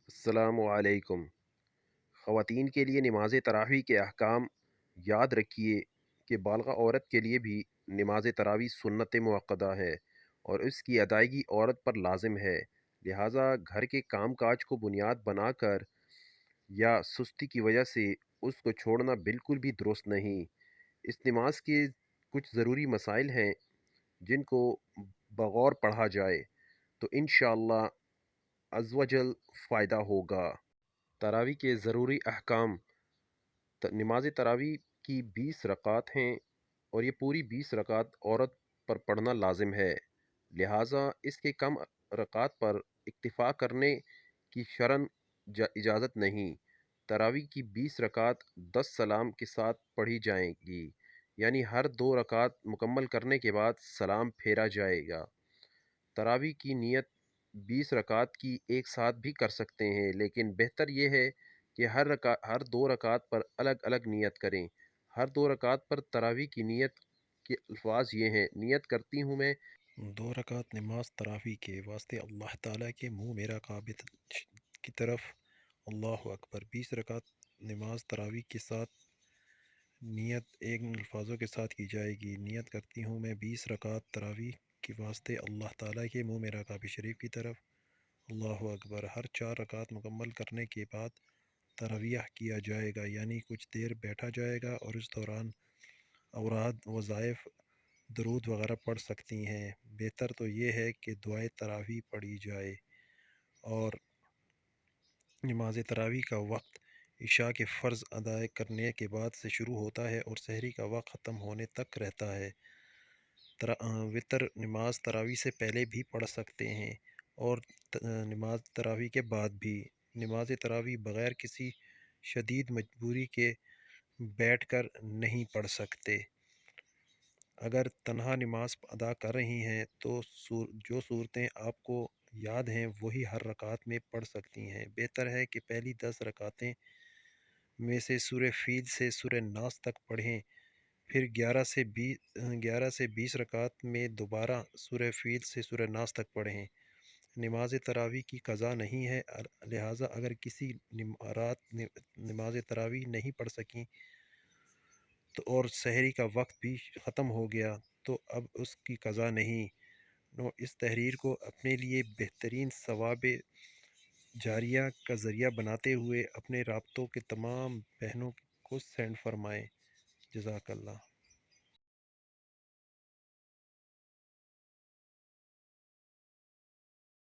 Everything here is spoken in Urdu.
السلام علیکم۔ خواتین کے لیے نماز تراویح کے احکام۔ یاد رکھیے کہ بالغہ عورت کے لیے بھی نماز تراویح سنت موقدہ ہے اور اس کی ادائیگی عورت پر لازم ہے، لہٰذا گھر کے کام کاج کو بنیاد بنا کر یا سستی کی وجہ سے اس کو چھوڑنا بالکل بھی درست نہیں۔ اس نماز کے کچھ ضروری مسائل ہیں جن کو بغور پڑھا جائے تو انشاءاللہ عز و جل فائدہ ہوگا۔ تراویح کے ضروری احکام۔ نماز تراویح کی 20 رکعات ہیں اور یہ پوری 20 رکعات عورت پر پڑھنا لازم ہے، لہٰذا اس کے کم رکعات پر اکتفا کرنے کی شرعاً اجازت نہیں۔ تراویح کی 20 رکعات 10 سلام کے ساتھ پڑھی جائیں گی، یعنی ہر 2 رکعات مکمل کرنے کے بعد سلام پھیرا جائے گا۔ تراویح کی نیت 20 رکعات کی ایک ساتھ بھی کر سکتے ہیں، لیکن بہتر یہ ہے کہ ہر 2 رکعات پر الگ الگ نیت کریں۔ ہر 2 رکعات پر تراویح کی نیت کے الفاظ یہ ہیں: نیت کرتی ہوں میں 2 رکعت نماز تراویح کے واسطے اللہ تعالیٰ کے منہ میرا کعبہ کی طرف، اللہ اکبر۔ 20 رکعت نماز تراویح کے ساتھ نیت ان الفاظوں کے ساتھ کی جائے گی: نیت کرتی ہوں میں 20 رکعت تراویح کے واسطے اللہ تعالیٰ کے منہ میرا کعبہ شریف کی طرف، اللہ اکبر۔ ہر 4 رکعت مکمل کرنے کے بعد تراویح کیا جائے گا، یعنی کچھ دیر بیٹھا جائے گا اور اس دوران اوراد وظائف درود وغیرہ پڑھ سکتی ہیں۔ بہتر تو یہ ہے کہ دعائے تراویح پڑھی جائے۔ اور نماز تراویح کا وقت عشاء کے فرض ادا کرنے کے بعد سے شروع ہوتا ہے اور سحری کا وقت ختم ہونے تک رہتا ہے۔ وتر نماز تراویح سے پہلے بھی پڑھ سکتے ہیں اور نماز تراویح کے بعد بھی۔ نماز تراویح بغیر کسی شدید مجبوری کے بیٹھ کر نہیں پڑھ سکتے۔ اگر تنہا نماز ادا کر رہی ہیں تو جو صورتیں آپ کو یاد ہیں وہی ہر رکعت میں پڑھ سکتی ہیں۔ بہتر ہے کہ پہلی 10 رکعتیں میں سے سورہ فیل سے سورہ ناس تک پڑھیں، پھر 11 سے 20 رکعت میں دوبارہ سورہ فیل سے سورہ ناس تک پڑھیں۔ نماز تراویح کی قضا نہیں ہے، لہٰذا اگر کسی رات نماز تراویح نہیں پڑھ سکیں تو اور سحری کا وقت بھی ختم ہو گیا تو اب اس کی قضا نہیں۔ اس تحریر کو اپنے لیے بہترین ثواب جاریہ کا ذریعہ بناتے ہوئے اپنے رابطوں کے تمام بہنوں کو سینڈ فرمائیں۔ جزاک اللہ۔